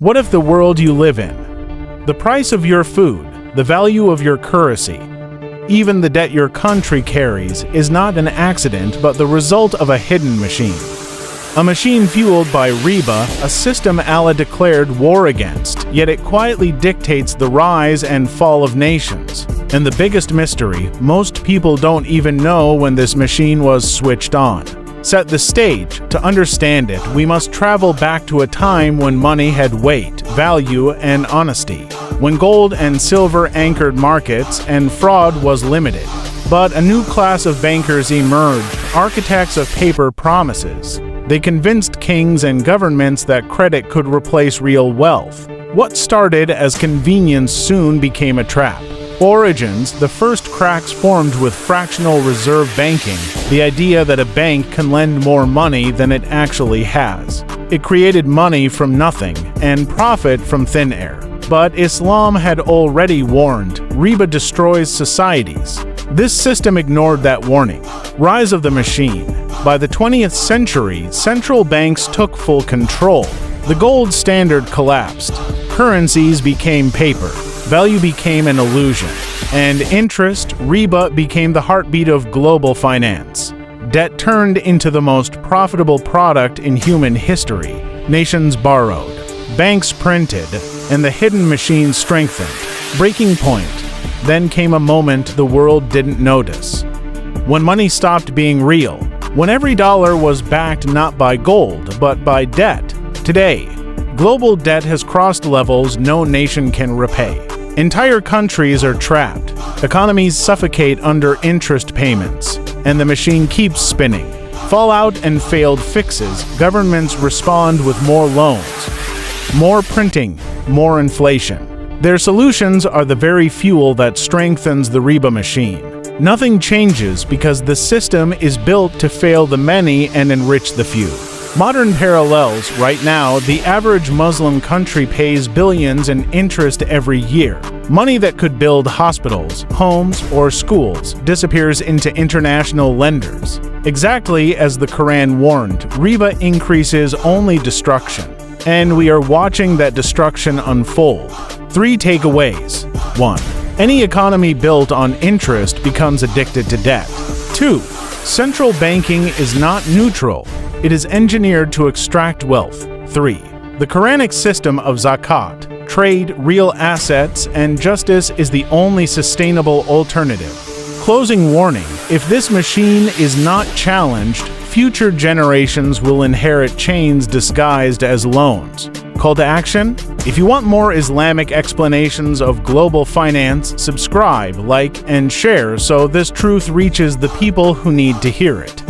What if the world you live in, the price of your food, the value of your currency, even the debt your country carries, is not an accident but the result of a hidden machine? A machine fueled by Riba, a system Allah declared war against, yet it quietly dictates the rise and fall of nations. And the biggest mystery, most people don't even know when this machine was switched on. Set the stage. To understand it, we must travel back to a time when money had weight, value, and honesty, when gold and silver anchored markets and fraud was limited. But a new class of bankers emerged, architects of paper promises. They convinced kings and governments that credit could replace real wealth. What started as convenience soon became a trap. Origins: the first cracks formed with fractional reserve banking, the idea that a bank can lend more money than it actually has. It created money from nothing and profit from thin air. But Islam had already warned, riba destroys societies. This system ignored that warning. Rise of the machine. By the 20th century, central banks took full control. The gold standard collapsed. Currencies became paper. Value became an illusion. And interest, riba, became the heartbeat of global finance. Debt turned into the most profitable product in human history. Nations borrowed. Banks printed. And the hidden machine strengthened. Breaking point. Then came a moment the world didn't notice. When money stopped being real. When every dollar was backed not by gold, but by debt. Today, global debt has crossed levels no nation can repay. Entire countries are trapped. Economies suffocate under interest payments. And the machine keeps spinning. Fallout and failed fixes. Governments respond with more loans. More printing. More inflation. Their solutions are the very fuel that strengthens the riba machine. Nothing changes because the system is built to fail the many and enrich the few. Modern parallels: right now, the average Muslim country pays billions in interest every year. Money that could build hospitals, homes, or schools disappears into international lenders. Exactly as the Quran warned, riba increases only destruction. And we are watching that destruction unfold. 3 takeaways. 1. Any economy built on interest becomes addicted to debt. 2. Central banking is not neutral. It is engineered to extract wealth. 3. The Quranic system of zakat, trade, real assets, and justice is the only sustainable alternative. Closing warning: if this machine is not challenged, future generations will inherit chains disguised as loans. Call to action? If you want more Islamic explanations of global finance, subscribe, like, and share so this truth reaches the people who need to hear it.